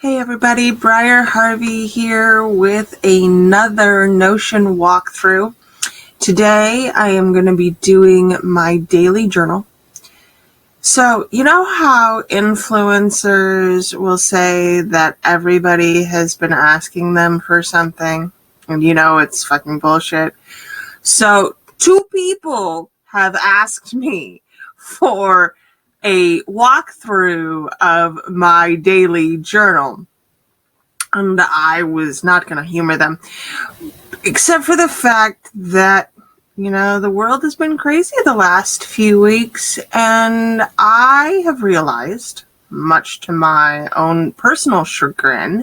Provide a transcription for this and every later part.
Hey everybody, Briar Harvey here with another Notion walkthrough. Today I am going to be doing my daily journal. So, you know how influencers will say that everybody has been asking them for something and it's fucking bullshit? So, two people have asked me for a walkthrough of my daily journal. And I was not going to humor them, except for the fact that, the world has been crazy the last few weeks, and I have realized, much to my own personal chagrin,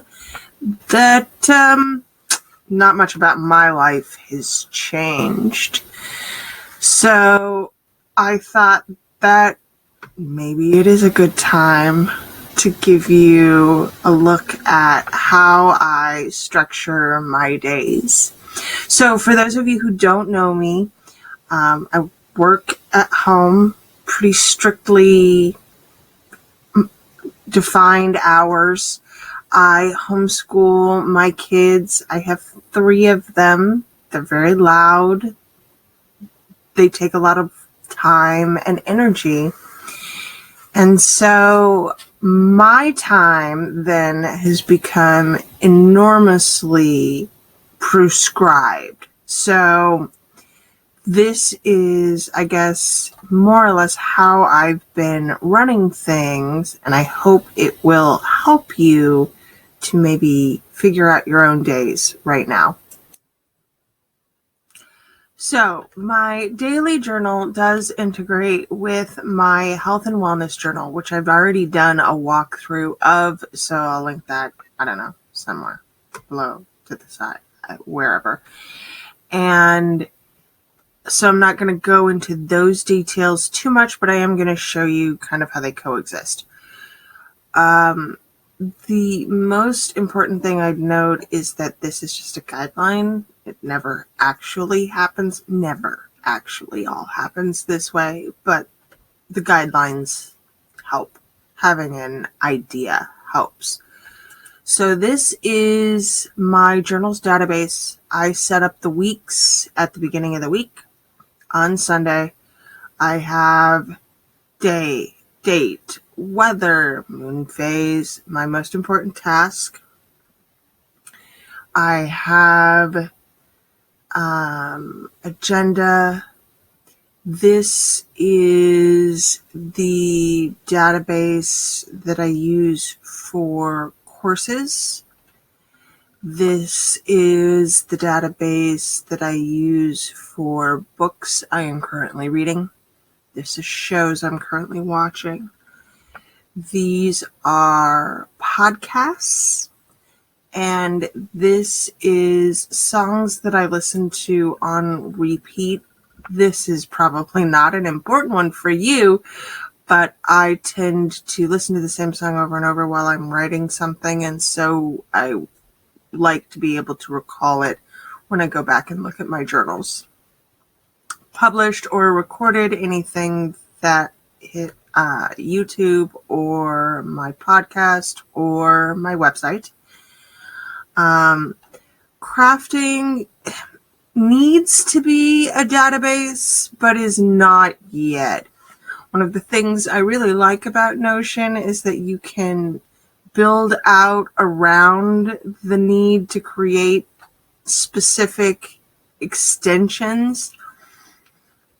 that not much about my life has changed. So I thought that maybe it is a good time to give you a look at how I structure my days. So for those of you who don't know me, I work at home, pretty strictly defined hours. I homeschool my kids. I have 3 of them. They're very loud. They take a lot of time and energy. And so my time then has become enormously prescribed. So this is, I guess, more or less how I've been running things, and I hope it will help you to maybe figure out your own days right now. So my daily journal does integrate with my health and wellness journal, which I've already done a walkthrough of. So I'll link that, somewhere below to the side, wherever. And so I'm not going to go into those details too much, but I am going to show you kind of how they coexist. The most important thing I'd note is that this is just a guideline. It never actually all happens this way, but the guidelines help. Having an idea helps. So this is my journals database. I set up the weeks at the beginning of the week. On Sunday, I have day, date, weather, moon phase, my most important task. I have agenda. This is the database that I use for courses. This is the database that I use for books I am currently reading. This is shows I'm currently watching. These are podcasts. And this is songs that I listen to on repeat. This is probably not an important one for you, but I tend to listen to the same song over and over while I'm writing something. And so I like to be able to recall it when I go back and look at my journals. Published or recorded anything that hit YouTube or my podcast or my website. Crafting needs to be a database, but is not yet. One of the things I really like about Notion is that you can build out around the need to create specific extensions.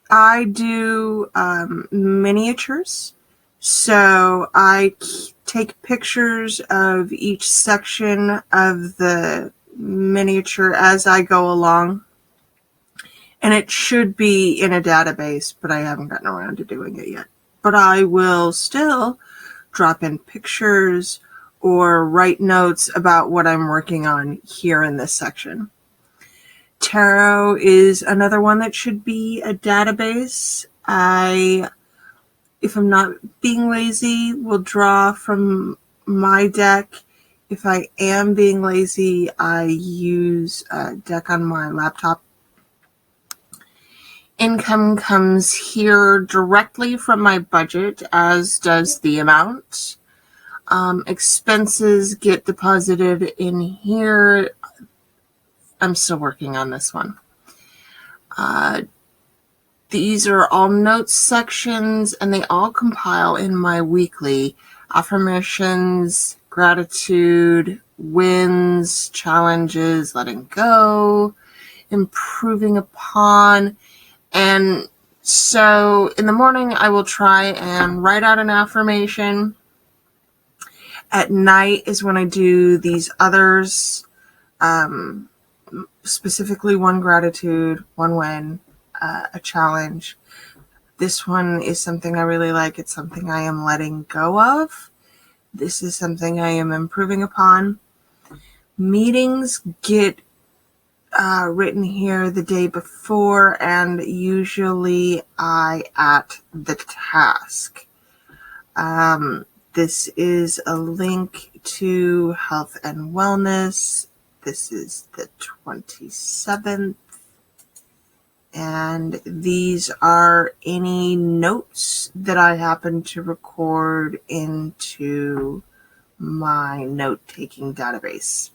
I do miniatures, so I take pictures of each section of the miniature as I go along, and it should be in a database, but I haven't gotten around to doing it yet. But I will still drop in pictures or write notes about what I'm working on here in this section. Tarot is another one that should be a database. If I'm not being lazy, will draw from my deck. If I am being lazy, I use a deck on my laptop. Income comes here directly from my budget, as does the amount. Expenses get deposited in here. I'm still working on this one. These are all notes sections, and they all compile in my weekly affirmations, gratitude, wins, challenges, letting go, improving upon. And so in the morning, I will try and write out an affirmation. At night is when I do these others, specifically one gratitude, one win, a challenge. This one is something I really like. It's something I am letting go of. This is something I am improving upon. Meetings get written here the day before, and usually I at the task. This is a link to health and wellness. This is the 27th. And these are any notes that I happen to record into my note-taking database.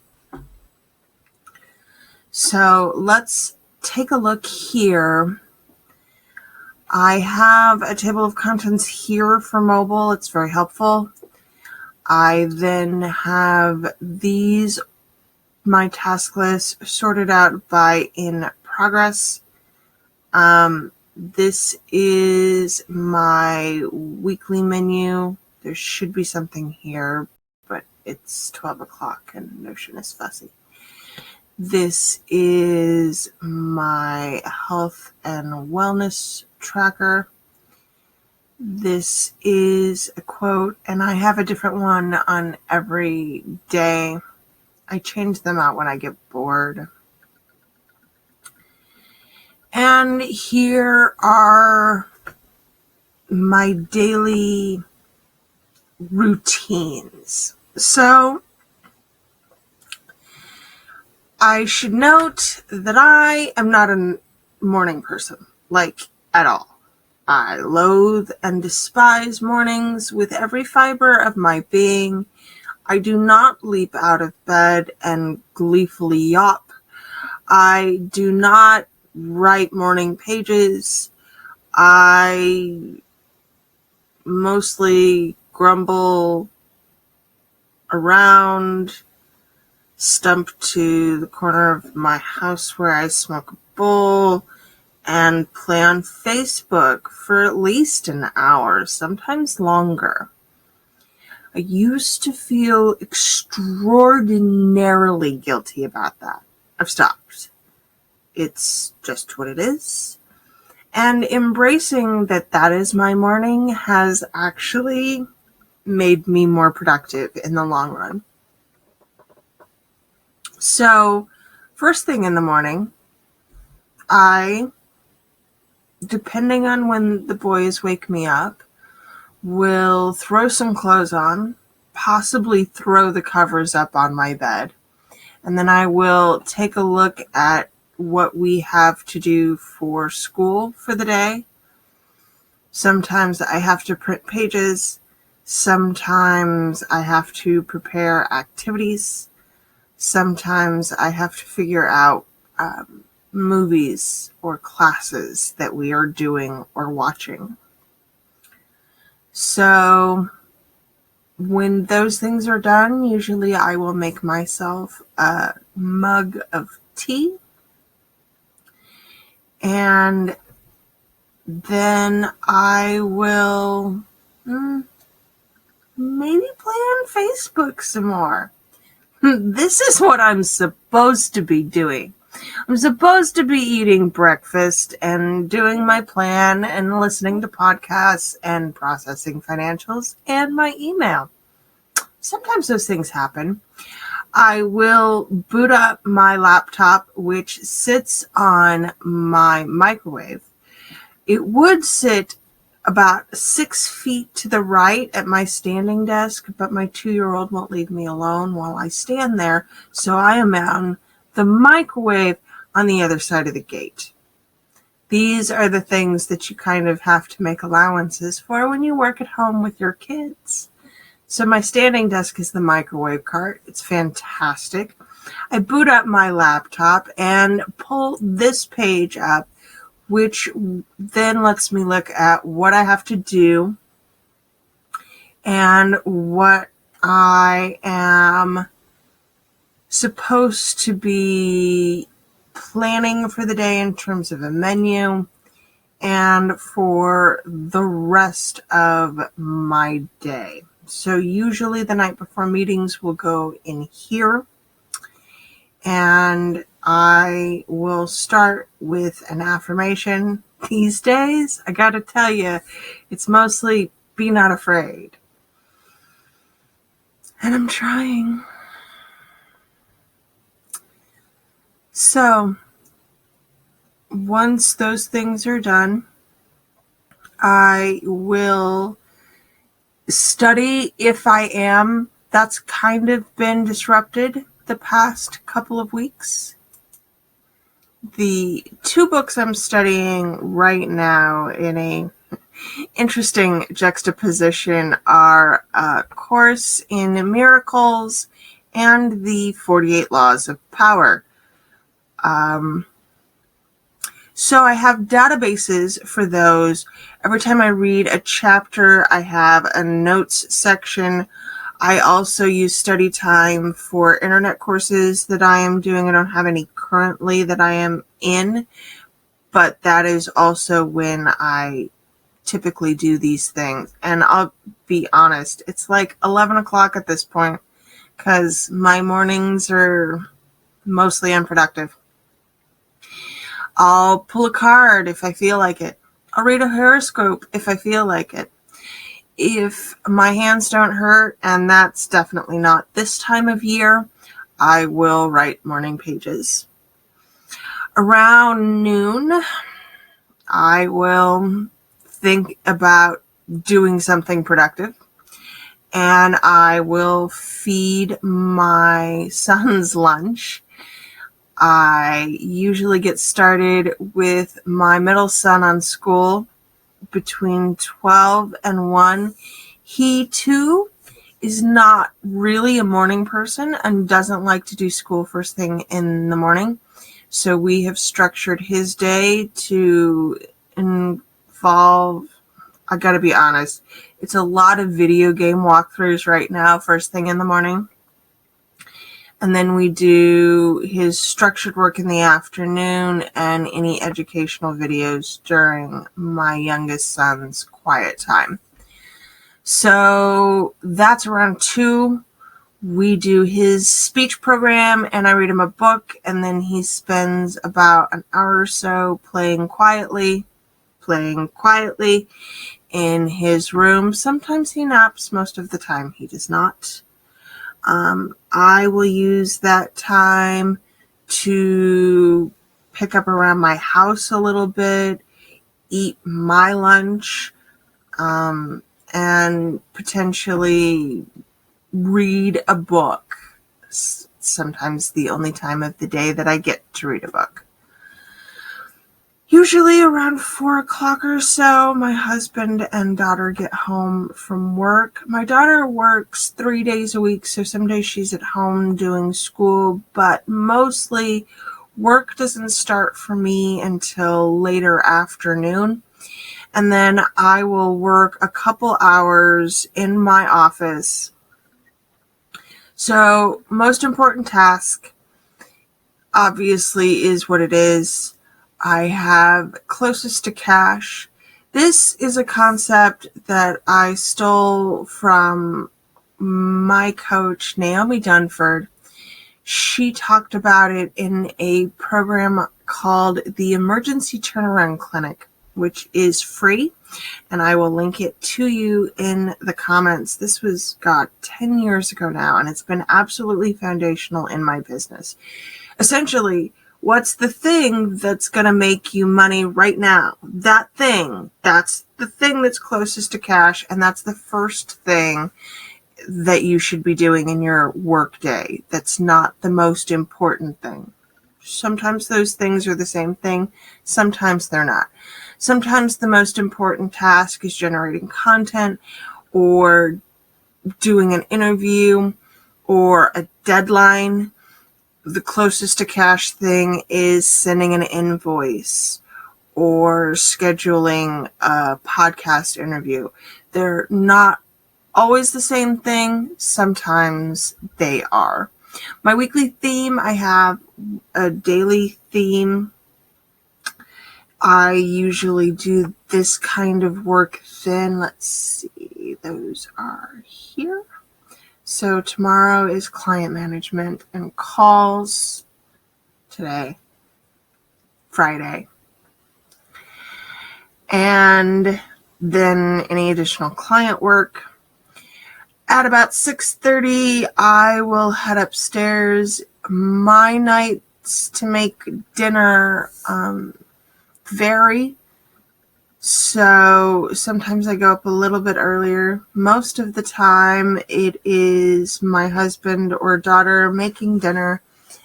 So let's take a look here. I have a table of contents here for mobile. It's very helpful. I then have these, my task list, sorted out by in progress. This is my weekly menu. There should be something here, but it's 12 o'clock and Notion is fussy. This is my health and wellness tracker. This is a quote, and I have a different one on every day. I change them out when I get bored. And here are my daily routines. So I should note that I am not a morning person, like at all. I loathe and despise mornings with every fiber of my being. I do not leap out of bed and gleefully yawp. I do not write morning pages. I mostly grumble around, stump to the corner of my house where I smoke a bowl, and play on Facebook for at least an hour, sometimes longer. I used to feel extraordinarily guilty about that. I've stopped. It's just what it is. And embracing that that is my morning has actually made me more productive in the long run. So, first thing in the morning, I, depending on when the boys wake me up, will throw some clothes on, possibly throw the covers up on my bed, and then I will take a look at what we have to do for school for the day. Sometimes I have to print pages. Sometimes I have to prepare activities. Sometimes I have to figure out movies or classes that we are doing or watching. So when those things are done, usually I will make myself a mug of tea, and then I will maybe play on Facebook some more. This is what I'm supposed to be doing. I'm supposed to be eating breakfast and doing my plan and listening to podcasts and processing financials and my email. Sometimes those things happen. I will boot up my laptop, which sits on my microwave. It would sit about 6 feet to the right at my standing desk, but my 2-year-old won't leave me alone while I stand there, so I am on the microwave on the other side of the gate. These are the things that you kind of have to make allowances for when you work at home with your kids. So my standing desk is the microwave cart. It's fantastic. I boot up my laptop and pull this page up, which then lets me look at what I have to do and what I am supposed to be planning for the day in terms of a menu and for the rest of my day. So usually the night before meetings will go in here, and I will start with an affirmation. These days, I gotta tell you, it's mostly be not afraid. And I'm trying. So, once those things are done, I will study if I am. That's kind of been disrupted the past couple of weeks. The 2 books I'm studying right now in a interesting juxtaposition are A Course in Miracles and the 48 Laws of Power. So I have databases for those. Every time I read a chapter, I have a notes section. I also use study time for internet courses that I am doing. I don't have any currently that I am in, but that is also when I typically do these things. And I'll be honest, it's like 11 o'clock at this point because my mornings are mostly unproductive. I'll pull a card if I feel like it. I'll read a horoscope if I feel like it. If my hands don't hurt, and that's definitely not this time of year, I will write morning pages. Around noon, I will think about doing something productive, and I will feed my son's lunch. I usually get started with my middle son on school between 12 and 1. He too is not really a morning person and doesn't like to do school first thing in the morning. So we have structured his day to involve, I gotta be honest, it's a lot of video game walkthroughs right now, first thing in the morning. And then we do his structured work in the afternoon and any educational videos during my youngest son's quiet time. So that's around 2. We do his speech program and I read him a book, and then he spends about an hour or so playing quietly in his room. Sometimes he naps, most of the time he does not. I will use that time to pick up around my house a little bit, eat my lunch, and potentially read a book. Sometimes the only time of the day that I get to read a book. Usually around 4 o'clock or so, my husband and daughter get home from work. My daughter works 3 days a week, so some days she's at home doing school, but mostly work doesn't start for me until later afternoon. And then I will work a couple hours in my office. So, most important task, obviously, is what it is. I have closest to cash. This is a concept that I stole from my coach, Naomi Dunford. She talked about it in a program called the Emergency Turnaround Clinic, which is free, and I will link it to you in the comments. This was, 10 years ago now, and it's been absolutely foundational in my business. Essentially, what's the thing that's going to make you money right now? That thing. That's the thing that's closest to cash, and that's the first thing that you should be doing in your work day. That's not the most important thing. Sometimes those things are the same thing. Sometimes they're not. Sometimes the most important task is generating content or doing an interview or a deadline, the closest to cash thing is sending an invoice or scheduling a podcast interview. They're not always the same thing. Sometimes they are. My weekly theme, I have a daily theme. I usually do this kind of work then. Let's see, those are here. So tomorrow is client management and calls. Today, Friday. And then any additional client work. At about 6:30, I will head upstairs. My nights to make dinner vary. So sometimes I go up a little bit earlier. Most of the time it is my husband or daughter making dinner,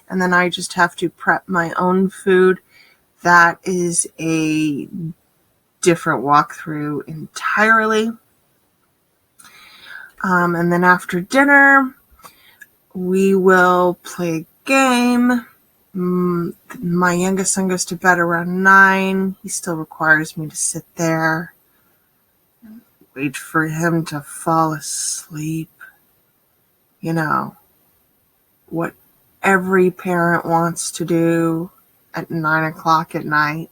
and then I just have to prep my own food. That is a different walkthrough entirely. And then after dinner, we will play a game. My youngest son goes to bed around 9. He still requires me to sit there and wait for him to fall asleep. You know, what every parent wants to do at 9 o'clock at night.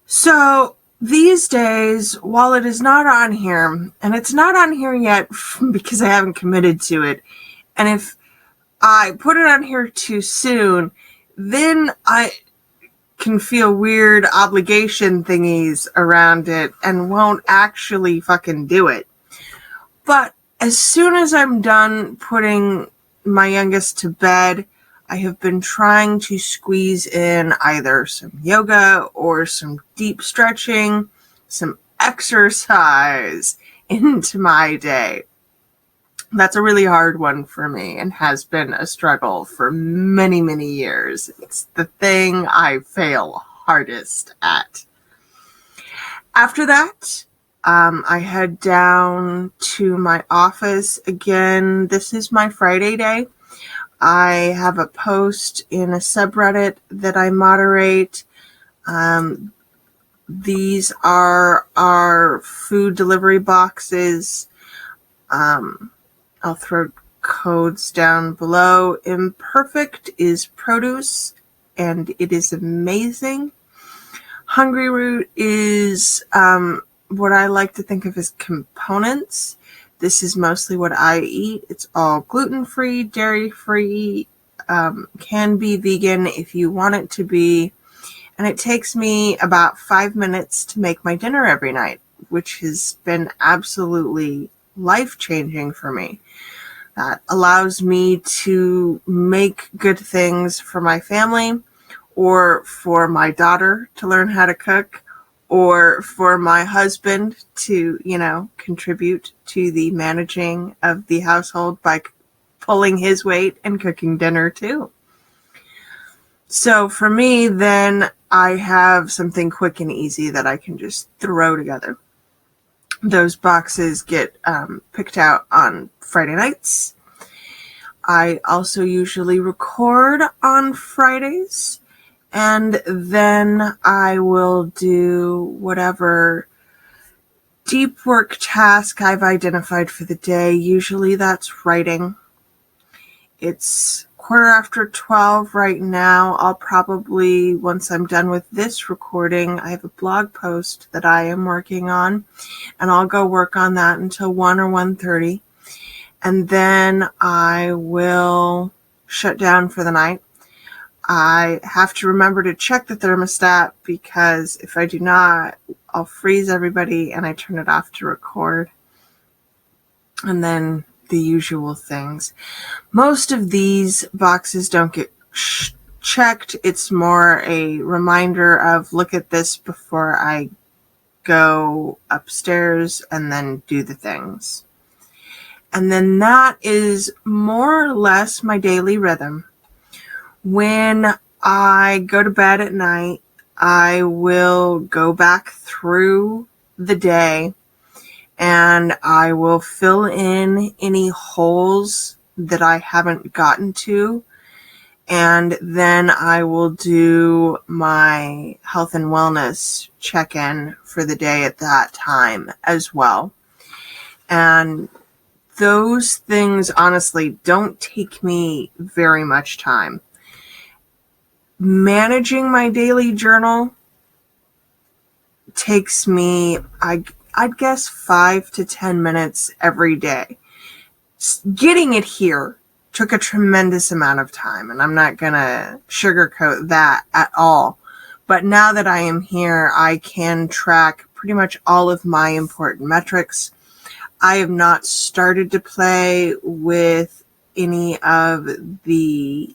So these days, while it is not on here, and it's not on here yet because I haven't committed to it, and if I put it on here too soon, then I can feel weird obligation thingies around it and won't actually fucking do it. But as soon as I'm done putting my youngest to bed, I have been trying to squeeze in either some yoga or some deep stretching, some exercise into my day. That's a really hard one for me and has been a struggle for many, many years. It's the thing I fail hardest at. After that, I head down to my office. Again, this is my Friday day. I have a post in a subreddit that I moderate. These are our food delivery boxes. I'll throw codes down below. Imperfect is produce, and it is amazing. Hungry Root is what I like to think of as components. This is mostly what I eat. It's all gluten-free, dairy-free, can be vegan if you want it to be. And it takes me about 5 minutes to make my dinner every night, which has been absolutely life-changing for me. That allows me to make good things for my family, or for my daughter to learn how to cook, or for my husband to, contribute to the managing of the household by pulling his weight and cooking dinner too. So for me, then I have something quick and easy that I can just throw together. Those boxes get picked out on Friday nights. I also usually record on Fridays, and then I will do whatever deep work task I've identified for the day. Usually that's writing. It's 12:15 right now. I'll probably, once I'm done with this recording, I have a blog post that I am working on, and I'll go work on that until 1 or 1:30. And then I will shut down for the night. I have to remember to check the thermostat, because if I do not, I'll freeze everybody and I turn it off to record. And then the usual things. Most of these boxes don't get checked. It's more a reminder of, look at this before I go upstairs and then do the things. And then that is more or less my daily rhythm. When I go to bed at night, I will go back through the day and I will fill in any holes that I haven't gotten to. And then I will do my health and wellness check-in for the day at that time as well. And those things honestly don't take me very much time. Managing my daily journal takes me, I'd guess, 5 to 10 minutes every day. Getting it here took a tremendous amount of time, and I'm not gonna sugarcoat that at all. But now that I am here, I can track pretty much all of my important metrics. I have not started to play with any of the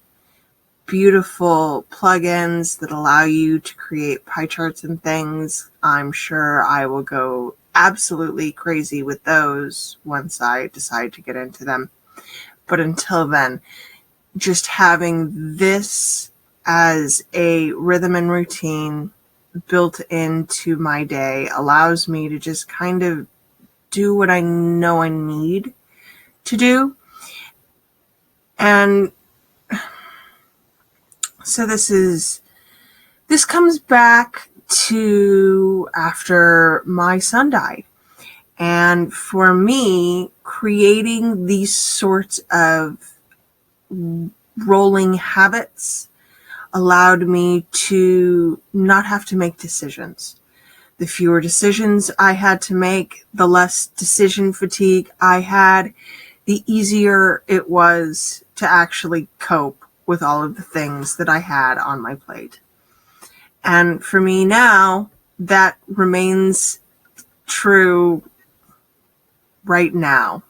beautiful plugins that allow you to create pie charts and things. I'm sure I will go absolutely crazy with those once I decide to get into them. But until then, just having this as a rhythm and routine built into my day allows me to just kind of do what I know I need to do. And so this comes back to after my son died. And for me, creating these sorts of rolling habits allowed me to not have to make decisions. The fewer decisions I had to make, the less decision fatigue I had, the easier it was to actually cope with all of the things that I had on my plate. And for me now, that remains true right now.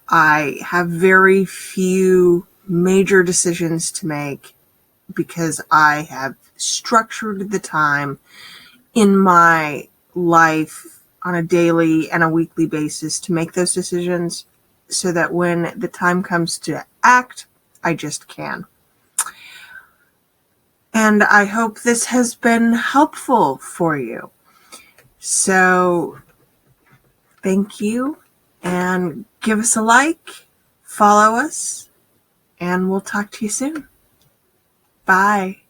I have very few major decisions to make because I have structured the time in my life on a daily and a weekly basis to make those decisions so that when the time comes to act, I just can. And I hope this has been helpful for you. So thank you, and give us a like, follow us, and we'll talk to you soon. Bye.